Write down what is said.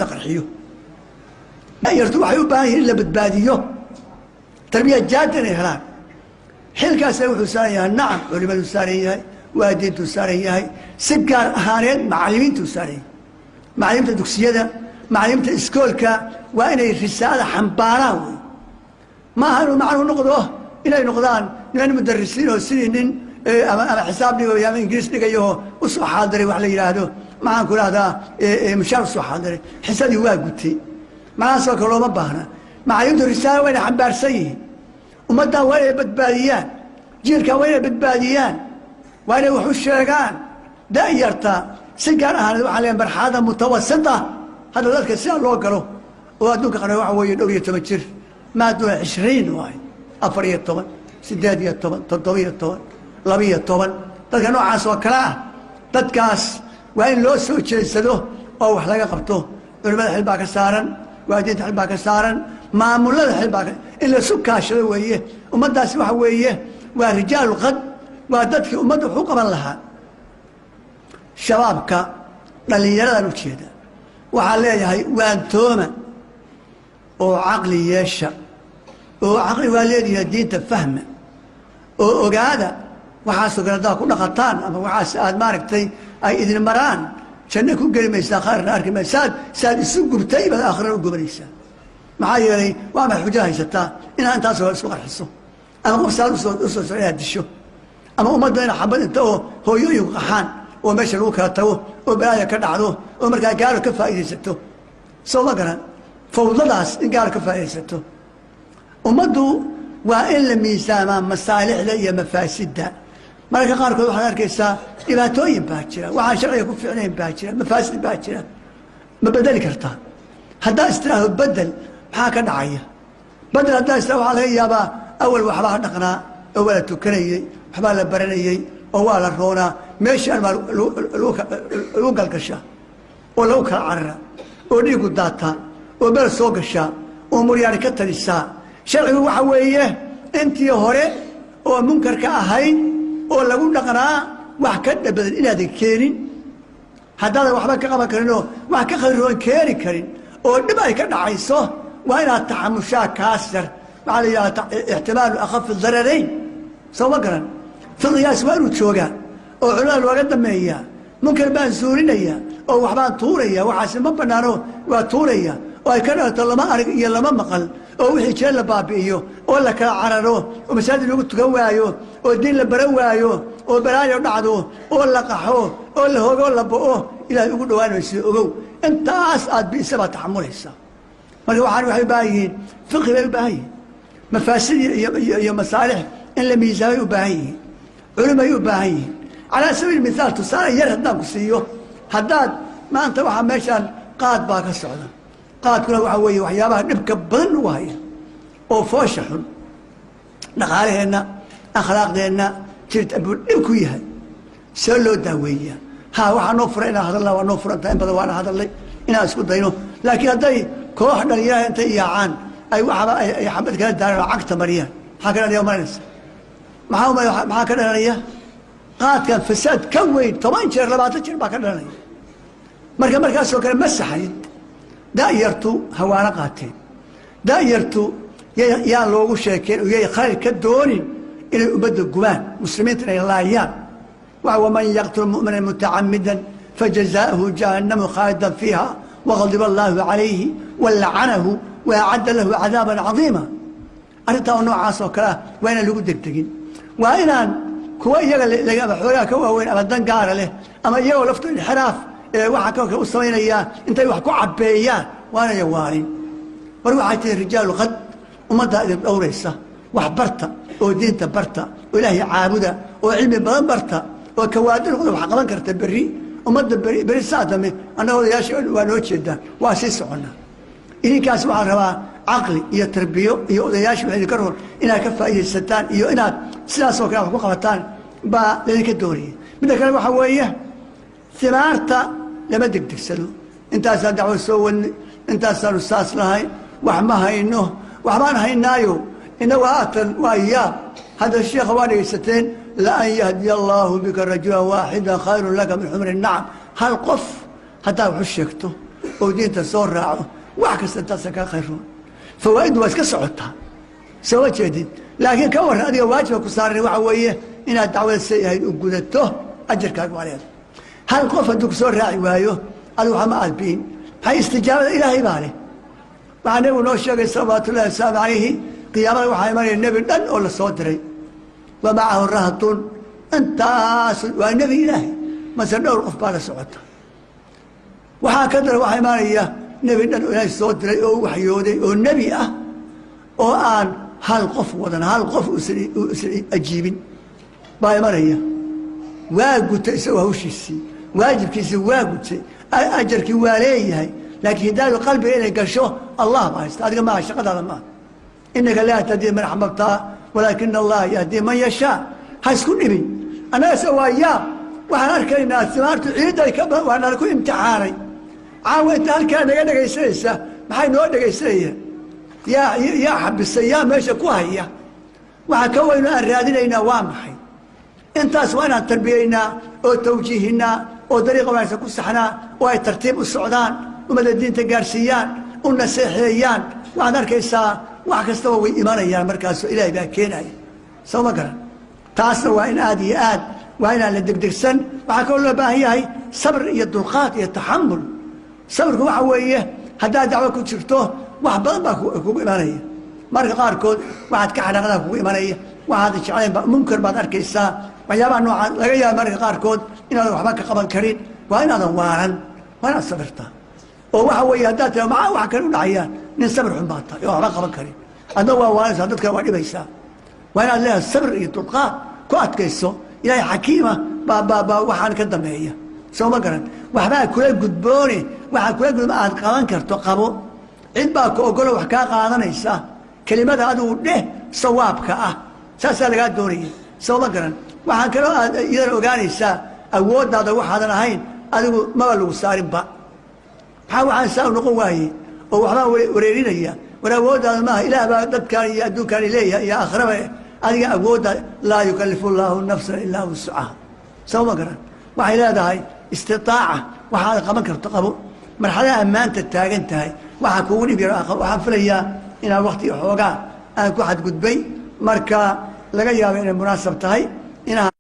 تقرحيه ما يرتو waxay u baahan yihiin la badbaadiyo tarbiya jaadan helaan xilkaas wuxuu saaray nacam culimadu saaray waadiintu saaray si gaar ahaaneed macallimiintu saaray macallimta dugsiyada macallimta iskoolka waa inay risaalo xambaaraan ma aha macnu noqdo inay noqdaan inay mudarrisiin oo sidii ama xisaab dhigo ama ingiriis dhigayo u soo xaadiray wax la yiraahdo maxaan ku raahdaa mushaar soo xaadiray xisadii waa gutay macnaasoo kale looma baahna macallimtu risaalo waa inay xambaarsan yihiin ummadda waa inay badbaadiyaan jiilka waa inay badbaadiyaan waa inay wax u sheegaan da'yarta si gaar ahaaneed waxaa leeyahay marxalada mutawasita hadda dadka sidaa loo galo oo adduunka qana waxa weeye 12 jir maaduna 20 waay 14 18 17 12 dadka noocaas oo kale ah dadkaas waa in loo soo jeedsado oo wax laga qabto culimada xil baa ka saaran waadiinta xil baa ka saaran maamulada xil baa in la sukaashado weeye ummadaasi waxa weeye waa rijaalu qad waa dadkii ummadda wuxuu qaban lahaa shabaabka dhalinyaradan u jeeda waxaa leeyahay waan tooma oo caqli yeesha oo caqli waa leedahay diinta fahma oo ogaada waxaasoo kale haddaad ku dhaqataan ama waxaas aad maaragtay ay idin maraan janno ku geli maysaa khayrna arki maysaad saad isu gubtay baad aakhirana u gubanaysaa maxaa yeelay waa maxay xujo haysataa inaad intaas hore isku qarxiso ama qof saad usoo socda inaad disho ama ummadda inaad xabad inta oo hooyooyinku qaxaan oo meesha lagu kala tago oo balaaya ka dhacdo oo markaa gaalo ka faa'iidaysato soo ma garan fawdadaas in gaalo ka faa'iidaysato ummaddu waa in la miisaamaa masaalixda iyo mafaasidda mararka qaarkood waxaad arkaysaa dhibaatooyin baa jira waxaan sharciga ku fiicnayn baa jira mafaasid baa jira ma bedeli kartaa haddaa istiraahdo bedel maxaa ka dhacaya bedel haddaa istiraahdo waxaa laga yaabaa awal waxbaa dhaqnaa oo waa la tukanayey waxbaa la baranayey oo waa la roonaa meeshaan baa lagu galgashaa oo lagu kala carara oo dhiigu daataa oo bel soo gashaa oo muryaani ka talisaa sharcigu waxa weeye intii hore oo munkarka ahayd oo lagu dhaqnaa wax ka dhabadan inaadan keenin haddaadan waxba ka qaban karinoo wax ka khayroon keeni karin oo dhib ay ka dhacayso waa inaad taxamushaa kaas yar waxaa la yidhahdaa ixtimaalu akhafi dararayn soo ma garan fiqigaas waa inuu joogaa oo culimada looga dameeyaa munkar baan suurinaya oo waxbaan tuuraya waxaasi ma bannaano waa tuuraya oo ay ka dhalato lama arag iyo lama maqal oo wixii jeel la baabi'iyo oo la kala cararo oo masaajid lagu tukan waayo oo diin la baran waayo oo balaayo dhacdo oo la qaxo oo la hogo la bo'o ilaahay ugu dhowaanayso ogow intaas aad bi'isa baad taxamulaysaa marka waxay u baahan yihiin fiqhi bay u baahan yihiin mafaasid iyo masaalix in la miisaamay u baahan yihiin culimay u baahan yihiin calaa sabiil mithaal tusaale yar haddaan ku siiyo haddaad maanta waxaa meeshaan qaad baa ka socda qaadkuna waxa weeye waxyaabaha dhibka badan ugu haya oo foosha xun dhaqaalaheenna akhlaaqdeenna jirt abuu dhib ku yahay see loo daaweeyaa waxaa noo furan inaan hadalnaa waa noo furantaha in badan waana hadalnay inaan isku dayno laakiin hadday koox dhalinyaraha intay yaacaan ay waxaba ay xabad kala daaraan oo cagta mariyaan maxaa ka dhalaya maranaysa maxaa ka dhalanaya qaadkan fasaad ka weyn 10 jeer 20 jeer baa ka dhalanaya markaasoo kale ma saxayd da'yartu hawaano qaateen da'yartu yaa loogu sheekeen oo yay khayr ka doonin inay ummadda gubaan muslimiinta inay laayaan waman yaqtul mu'mina mutacammidan fajazaa'uhu jahannamu khaalidan fiiha waqadiba allaahu calayhi walacanahu waacadda lahu cadaaban cadiima arrintaa oo noocaas oo kale ah waa inaan lagu degdegin waa inaan kuwa iyaga ama xoogaa ka waaweyn ama dan gaara leh ama iyagoo lafto inxiraaf waxaa kaloo kale u samaynayaa intay wax ku cabbeeyaan waanaya waalin war waxay tihi rijaalu qad ummaddaa idin dhowraysa wax barta oo diinta barta oo ilaahay caabuda oo cilmi badan barta oo kawaadir noqda wax qaban karta berri ummadda berri saa dambe annaga odayaasha waa noo jeedaan waa sii soconnaa idinkaas waxaa rabaa caqli iyo tarbiyo iyo odayaasha waxay idinka roon inaad ka faa'iidaysataan iyo inaad sidaasoo kale wax ku qabataan baa laydinka doonaya midda kale waxaa weeye ثمارتا لما دقدقسلو انتاسا دعوة سووني انتاسا نساس لهاي وحما هاينو وحمان هاينايو إنه وآتا وإياه هذا الشيخ واني يستين لأن يهدي الله بك رجلا واحدا خير لك من حمر النعم هل قف حتى وحشيكتو ودين تصور راعه وعكس تنتصك خيرون فوائد واسك صعدتها سوى جديد لكن كور هذه واجبك صار وعويه إن الدعوة السيئة وجودته أجر كاقوالين هل قف الدكتور راعي وايو قالوا هم قلبين هاي استجابة إلهي بالي معناه ونوشك صلوات الله وسلامه عليه قيامة وحيمان النبي دن ولا صدري ومعه الرهط أنت والنبي إلهي مثلا نور أفبار سعودة وهكذا وحيمان إياه نبي دن إلهي صدري أو وحيودي أو النبي أو آن هل قف ودن هل قف أسري أجيبين باي مريا واجب تسوى وشيسي واجب كيسي واجب أجر كواليه لكن هداية قلبي إلى قرشه الله ما يستطيع ما شقد هذا ما إنك لا تهدي من أحببتها ولكن الله يهدي من يشاء حيسكن نبي أنا أسوى إياه وأنا أركن الناس ثمارت عيد الكبر وأنا أكون امتحاني عاودت هالكان أنا جيسيسة محي نود جيسية يا حب السيام ماشي كوهية وحكوينا الرادين وامحي انت اسوانا تربينا او توجيهنا او طريقه ما يسكو صحنا واي ترتيب السعودان ومدى الدين تقارسيان والنسيحيان وعن اركيسا وعكستوا وي ايمانيا مركز الهي با كيناي سو ما قرا تاسنا وين ادي اد وين على دقدقسن waxa koo loo baahan yahay sabr iyo dulqaad iyo taxammul sabrku waxa weeye hadaa dacwo ku jirto wax badan baa kugu imaanaya marka qaarkood waxaad ka xanaaqdaa kugu imaanaya waxaad jeclayn mumkin baad arkaysaa waxyaabaha noocan laga yaabo marka qaarkood inaad waxba ka qaban karin waa inaadan waaran waa inaad sabirtaa oo waxa weeye haddaad tira maxaa wax kale u dhacayaan nin sabir xun baad tahay oo waxba qaban karin adna waa waaranaysaa dadka waa dhibaysaa waa inaad leedahay sabir iyo dulqaad ku adkayso ilaahay xakiima baa waxaan ka dambeeya soo ma garan waxbaa kula gudboone waxaa kula gudboon aad qaban karto qabo cid baa ku ogolo wax kaa qaadanaysa kelimada adigu dheh sawaabka ah saasaa lagaa doonaya soo ma garan waxaan kaloo aad iyadan ogaanaysaa awooddaada waxaadan ahayn adigu maba lagu saarinba maxaa waxaan saa u noqon waayey oo waxbaa wareerinaya war awooddaada maaha ilaah baa dadkaan iyo adduunkaani leeyahay iyo aakhiraba adiga awoodda laa yukallifu llaahu nafsan ilaa wuscaha soo ma garan waxay leedahay istitaaca waxaad qaban karto qabo marxaladaha maanta taagan tahay waxaa kugu dhib yar waxaan filayaa inaan waqti xoogaa aan ku xadgudbay marka laga yaabo inay munaasab tahay inaan